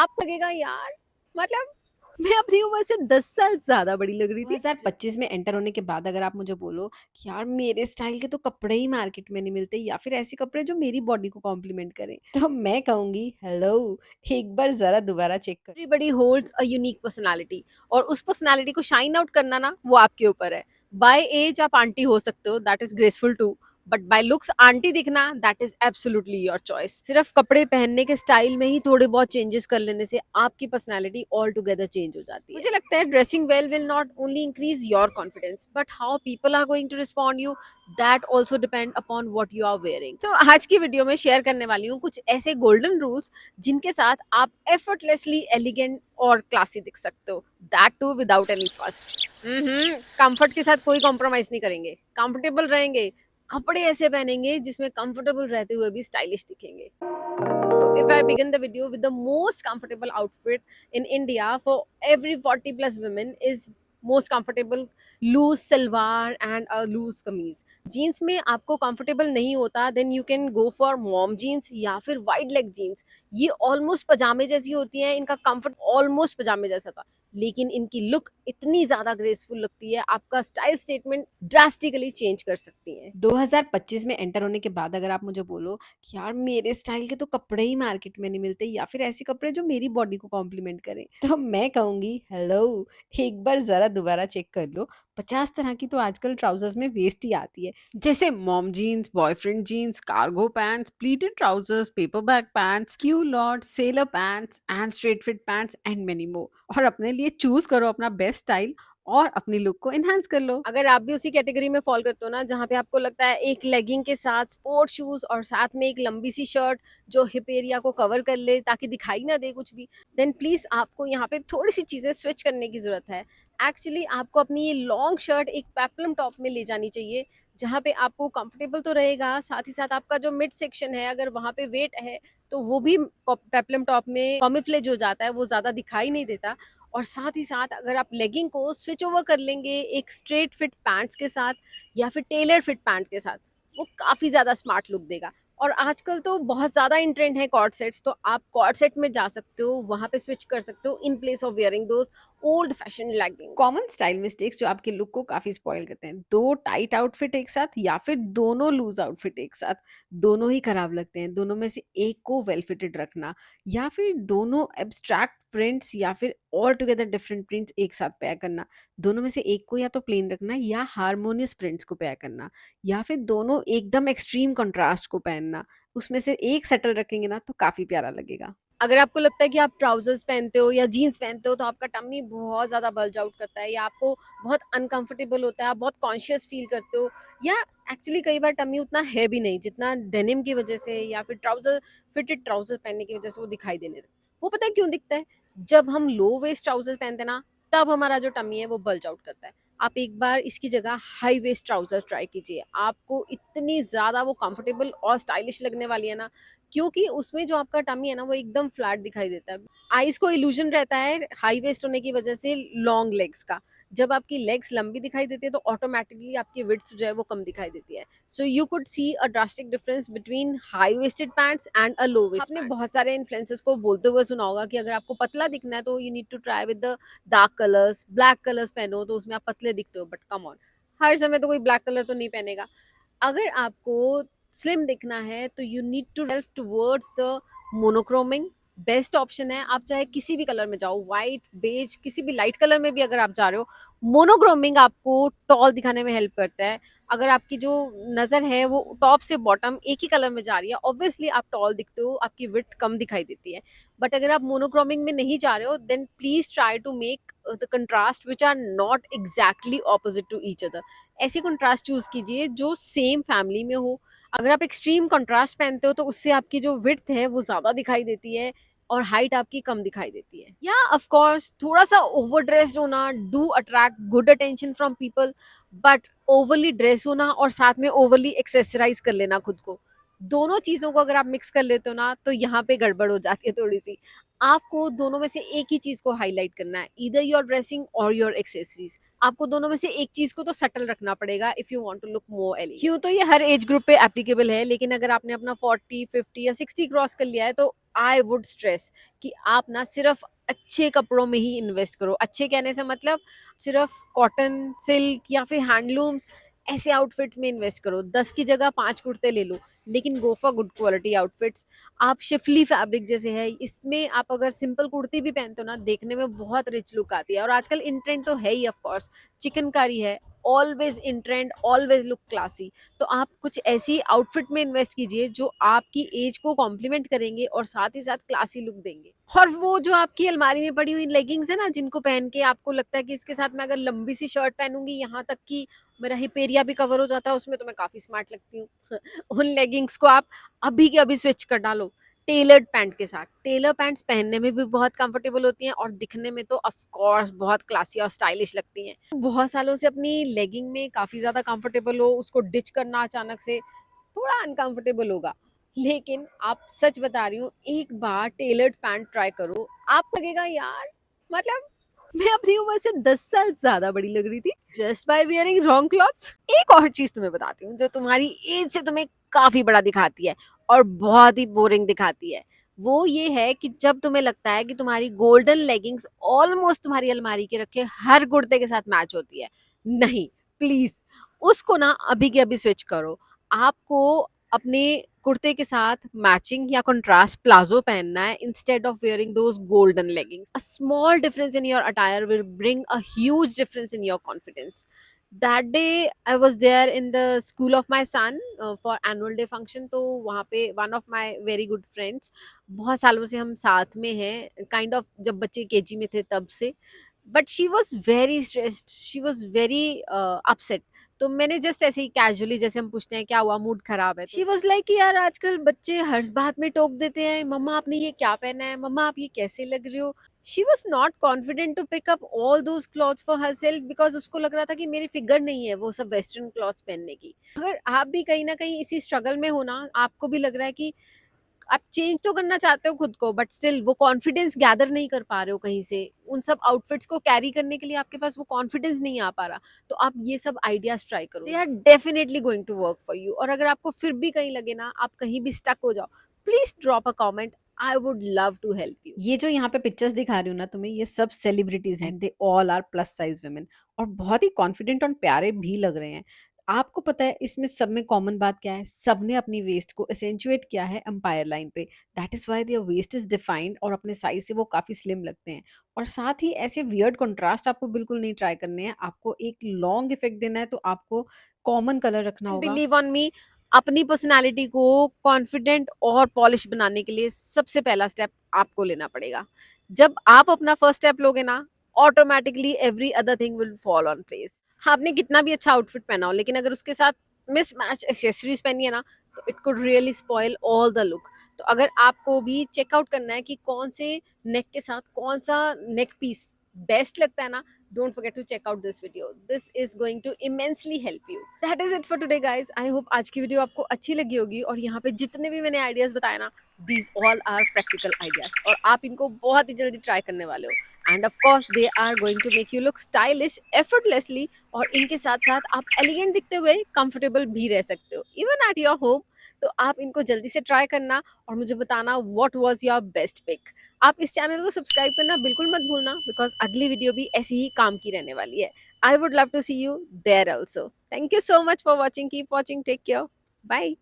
आपको लगेगा यार, मतलब मैं अपनी उम्र से 10 साल ज़्यादा बड़ी लग रही थी। 2025 में एंटर होने के बाद अगर आप मुझे बोलो कि यार मेरे स्टाइल के तो कपड़े ही मार्केट में नहीं मिलते या फिर ऐसे कपड़े जो मेरी बॉडी को कॉम्प्लीमेंट करें, तो मैं कहूँगी हेलो, एक बार ज़रा दोबारा चेक करो। Everybody holds a unique personality और उस पर्सनैलिटी को शाइन आउट करना ना वो आपके ऊपर है। बाय एज आप आंटी हो सकते हो, that is graceful too, but by looks aunty दिखना that is absolutely your choice. सिर्फ कपड़े पहनने के स्टाइल में ही थोड़े बहुत चेंजेस कर लेने से आपकी पर्सनालिटी ऑल टुगेदर चेंज हो जाती है। मुझे लगता है dressing well will not only increase your confidence but how people are going to respond you, that also depend upon what you are wearing. तो आज की वीडियो में शेयर करने वाली हूँ कुछ ऐसे गोल्डन रूल्स जिनके साथ आप एफर्टलेसली एलिगेंट और क्लासी दिख सकते हो, दैट टू विदाउट एनी फस। कंफर्ट के साथ कोई कॉम्प्रोमाइज नहीं करेंगे, कंफर्टेबल रहेंगे, कपड़े ऐसे पहनेंगे जिसमें कंफर्टेबल रहते हुए भी स्टाइलिश दिखेंगे। So if I begin the video with the most comfortable outfit in India for every 40 plus women is most comfortable loose salwar and a loose kameez. Jeans में आपको कंफर्टेबल नहीं होता then you can go for mom jeans या फिर wide leg jeans. ये almost पजामे जैसी होती हैं, इनका कंफर्ट ऑलमोस्ट पजामे जैसा था, लेकिन इनकी लुक इतनी ज्यादा ग्रेसफुल लगती है, आपका स्टाइल स्टेटमेंट ड्रास्टिकली चेंज कर सकती हैं। 2025 में एंटर होने के बाद अगर आप मुझे बोलो कि यार मेरे स्टाइल के तो कपड़े ही मार्केट में नहीं मिलते या फिर ऐसे कपड़े जो मेरी बॉडी को कॉम्प्लीमेंट करें, तो मैं कहूंगी हेलो, एक बार जरा दोबारा चेक कर लो। 50 तरह की तो आजकल ट्राउजर्स में वेस्ट ही आती है, जैसे mom jeans, boyfriend jeans, cargo pants, pleated trousers, paper bag pants, culotte, sailor pants and straight fit pants and many more. और अपने लिए चूज करो अपना बेस्ट स्टाइल और अपनी लुक को एनहांस कर लो। अगर आप भी उसी कैटेगरी में फॉल करते हो ना, जहाँ पे आपको लगता है एक लेगिंग के साथ स्पोर्ट शूज और साथ में एक लंबी सी शर्ट जो हिप एरिया को कवर कर ले ताकि दिखाई ना दे कुछ भी, देन प्लीज आपको यहाँ पे थोड़ी सी चीजें स्विच करने की जरूरत है। एक्चुअली आपको अपनी ये लॉन्ग शर्ट एक पेप्लम टॉप में ले जानी चाहिए, जहाँ पे आपको कंफर्टेबल तो रहेगा, साथ ही साथ आपका जो मिड सेक्शन है अगर वहाँ पे वेट है तो वो भी पेप्लम टॉप में कॉमिफ्लेज हो जाता है, वो ज्यादा दिखाई नहीं देता। और साथ ही साथ अगर आप लेगिंग को स्विच ओवर कर लेंगे एक स्ट्रेट फिट पैंट्स के साथ या फिर टेलर फिट पैंट के साथ, वो काफ़ी ज़्यादा स्मार्ट लुक देगा। और आजकल तो बहुत ज़्यादा इन ट्रेंड है कॉर्ड सेट्स, तो आप कॉर्ड सेट में जा सकते हो, वहाँ पे स्विच कर सकते हो in place of wearing those old fashion leggings. Common style mistakes जो आपके लुक को काफ़ी स्पॉइल करते हैं, दो टाइट आउटफिट एक साथ या फिर दोनों लूज आउटफिट एक साथ, दोनों ही खराब लगते हैं। दोनों में से एक को वेल फिटेड रखना या फिर दोनों एब्स्ट्रैक्ट प्रिंट्स या फिर ऑल टुगेदर डिफरेंट प्रिंट्स एक साथ पेयर करना, दोनों में से एक को या तो प्लेन रखना या हार्मोनियस प्रिंट्स को पेयर करना, या फिर दोनों एकदम एक्सट्रीम कंट्रास्ट को पहनना, उसमें से एक सेटल रखेंगे ना तो काफ़ी प्यारा लगेगा। अगर आपको लगता है कि आप ट्राउजर्स पहनते हो या जीन्स पहनते हो तो आपका टम्मी बहुत ज़्यादा बल्ज आउट करता है या आपको बहुत अनकंफर्टेबल होता है, आप बहुत कॉन्शियस फील करते हो, या एक्चुअली कई बार टम्मी उतना है भी नहीं जितना डेनिम की वजह से या फिर ट्राउजर फिटेड ट्राउजर पहनने की वजह से वो दिखाई देने लगता है। वो पता है क्यों दिखता है? जब हम लो वेस्ट ट्राउजर्स पहनते हैं ना, तब हमारा जो टम्मी है वो बल्ज आउट करता है। आप एक बार इसकी जगह हाई वेस्ट ट्राउजर्स ट्राई कीजिए, आपको इतनी ज़्यादा वो कंफर्टेबल और स्टाइलिश लगने वाली है ना, क्योंकि उसमें जो आपका टमी है ना वो एकदम फ्लैट दिखाई देता है। आइज़ को इल्यूजन रहता है हाई वेस्ट होने की वजह से लॉन्ग लेग्स का। जब आपकी लेग्स लंबी दिखाई देती है तो ऑटोमेटिकली आपकी विड्थ जो है वो कम दिखाई देती है। So you could see a drastic difference between high waisted pants and a low waist. आपने बहुत सारे इन्फ्लुएंसर्स को बोलते हुए सुना होगा कि अगर आपको पतला दिखना है तो you need to try with the dark colours, black colours पहनो तो उसमें आप पतले दिखते हो, बट कम ऑन, हर समय तो कोई ब्लैक कलर तो नहीं पहनेगा। अगर आपको स्लिम दिखना है तो you need to help towards the monochroming. Best option है, आप चाहे किसी भी कलर में जाओ, वाइट, बेज, किसी भी लाइट कलर में भी अगर आप जा रहे हो, मोनोक्रोमिंग आपको टॉल दिखाने में हेल्प करता है। अगर आपकी जो नज़र है वो टॉप से बॉटम एक ही कलर में जा रही है, ऑब्वियसली आप टॉल दिखते हो, आपकी विड्थ कम दिखाई देती है। बट अगर आप मोनोक्रोमिंग में नहीं जा रहे हो then please try to make the contrast which are not exactly opposite to each other. ऐसे कंट्रास्ट चूज कीजिए जो सेम फैमिली में हो। अगर आप एक्सट्रीम कंट्रास्ट पहनते हो तो उससे आपकी जो विड्थ है वो ज़्यादा दिखाई देती है और हाइट आपकी कम दिखाई देती है। या ऑफ कोर्स थोड़ा सा ओवर ड्रेस्ड होना do attract good attention from people, but overly dress होना और साथ में ओवरली एक्सेसराइज कर लेना खुद को, दोनों चीज़ों को अगर आप मिक्स कर लेते हो ना तो यहाँ पे गड़बड़ हो जाती है थोड़ी सी। आपको दोनों में से एक ही चीज़ को हाईलाइट करना है, ईदर योर ड्रेसिंग और योर एक्सेसरीज। आपको दोनों में से एक चीज़ को तो सटल रखना पड़ेगा if you want to look more elegant. यूँ तो ये हर एज ग्रुप पे एप्लीकेबल है, लेकिन अगर आपने अपना 40, 50 या 60 क्रॉस कर लिया है तो आई वुड स्ट्रेस कि आप ना सिर्फ अच्छे कपड़ों में ही इन्वेस्ट करो। अच्छे कहने से मतलब सिर्फ कॉटन, सिल्क या फिर हैंडलूम्स ऐसे आउटफिट्स में इन्वेस्ट करो। 10 की जगह 5 कुर्ते ले लो, लेकिन go for good quality outfits. आप शिफली फैब्रिक जैसे है, इसमें आप अगर सिंपल कुर्ती भी पहनते हो ना, देखने में बहुत रिच लुक आती है। और आजकल इन ट्रेंड तो है ही ऑफ कोर्स, चिकनकारी है, always in trend, always look classy. तो आप कुछ ऐसी आउटफिट में इन्वेस्ट कीजिए जो आपकी एज को कॉम्प्लीमेंट करेंगे और साथ ही साथ क्लासी लुक देंगे। और वो जो आपकी अलमारी में पड़ी हुई लेगिंग्स है ना, जिनको पहन के आपको लगता है कि इसके साथ मैं अगर लंबी सी शर्ट पहनूंगी, यहाँ तक कि मेरा हिप एरिया भी कवर हो जाता है उसमें, तो मैं काफी स्मार्ट लगती हूँ। उन लेगिंग्स को आप अभी के अभी स्विच कर डालो टेलर्ड पैंट के साथ। टेलर पैंट्स पहनने में भी बहुत कंफर्टेबल होती हैं और दिखने में तो ऑफ कोर्स बहुत क्लासी और स्टाइलिश लगती हैं। बहुत सालों से अपनी लेगिंग में काफी ज्यादा कंफर्टेबल हो, उसको डिच करना अचानक से थोड़ा अनकंफर्टेबल होगा। लेकिन आप, सच बता रही हूँ, एक बार टेलर्ड पैंट ट्राई करो, आप लगेगा यार, मतलब मैं अपनी उम्र से 10 साल ज्यादा बड़ी लग रही थी just by wearing wrong clothes. एक और चीज तुम्हें बताती हूँ जो तुम्हारी एज से तुम्हें काफी बड़ा दिखाती है और बहुत ही बोरिंग दिखाती है। वो ये है कि जब तुम्हें लगता है कि तुम्हारी गोल्डन लेगिंग्स ऑलमोस्ट तुम्हारी अलमारी के रखे हर कुर्ते के साथ मैच होती है। नहीं, प्लीज उसको ना अभी के अभी स्विच करो। आपको अपने कुर्ते के साथ मैचिंग या कंट्रास्ट प्लाजो पहनना है instead of wearing those golden leggings. A small difference in your attire will bring a huge difference in your confidence. That day I was there in the school of my son for annual day function. तो वहाँ पे one of my very good friends, बहुत सालों से हम साथ में हैं, काइंड ऑफ जब बच्चे केजी में थे तब से, but she was very stressed, she was very upset. तो मैंने जस्ट ऐसे ही कैजुअली, जैसे हम पूछते हैं क्या हुआ, मूड खराब है, शी वॉज लाइक यार आजकल बच्चे हर बात में टोक देते हैं, मम्मा आपने ये क्या पहना है, मम्मा आप ये कैसे लग रही हो। She was not confident to pick up all those clothes for herself, because उसको लग रहा था कि मेरी फिगर नहीं है वो सब वेस्टर्न क्लॉथ्स पहनने की। अगर आप भी कहीं ना कहीं इसी स्ट्रगल में हो ना, आपको भी लग रहा है कि आप चेंज तो करना चाहते हो खुद को, बट स्टिल वो कॉन्फिडेंस गैदर नहीं कर पा रहे हो कहीं से, उन सब आउटफिट्स को कैरी करने के लिए आपके पास वो कॉन्फिडेंस नहीं आ पा रहा, तो आप ये सब आइडियाज ट्राई करो, they are definitely going to work for you. और अगर आपको फिर भी कहीं लगे ना आप कहीं भी स्टक हो जाओ, please drop a comment, I would love to help you. ये जो यहाँ पे पिक्चर्स दिखा रही हूँ ना तुम्हें, ये सब सेलिब्रिटीज हैं, they all are plus size women और बहुत ही कॉन्फिडेंट और प्यारे भी लग रहे हैं। आपको पता है इसमें सब में कॉमन बात क्या है, सबने अपनी वेस्ट को एसेंचुएट किया है एम्पायर लाइन पे। That is why their waist is defined और अपने साइज से वो काफी स्लिम लगते हैं। और साथ ही ऐसे वियर्ड कंट्रास्ट आपको बिल्कुल नहीं ट्राई करने हैं, आपको एक लॉन्ग इफेक्ट देना है, तो आपको कॉमन कलर रखना होगा। बिलीव ऑन मी, अपनी पर्सनालिटी को कॉन्फिडेंट और पॉलिश बनाने के लिए सबसे पहला स्टेप आपको लेना पड़ेगा। जब आप अपना फर्स्ट स्टेप लोगे ना, automatically every other thing will fall on place. आपने कितना भी अच्छा आउटफिट पहना हो, लेकिन अगर उसके साथ मिसमैच एक्सेसरीज पहनी है ना, तो it could really spoil all the look. तो अगर आपको भी चेकआउट करना है कि कौन से नेक के साथ कौन सा नेक पीस बेस्ट लगता है ना, don't forget to check out this video. This is going to immensely help you. That is it for today guys. I hope आज की वीडियो आपको अच्छी लगी होगी और यहाँ पे जितने भी मैंने आइडियाज बताए ना, these all are practical ideas और आप इनको बहुत ही जल्दी ट्राई करने वाले हो। And of course they are going to make you look stylish effortlessly, और इनके साथ साथ आप एलिगेंट दिखते हुए कंफर्टेबल भी रह सकते हो इवन एट योर होम। तो आप इनको जल्दी से ट्राई करना और मुझे बताना what was your best pick. आप इस चैनल को सब्सक्राइब करना बिल्कुल मत भूलना, बिकॉज अगली वीडियो भी ऐसी ही काम की रहने वाली है। I would love to see you there also. Thank you so much for watching, keep watching, take care, bye.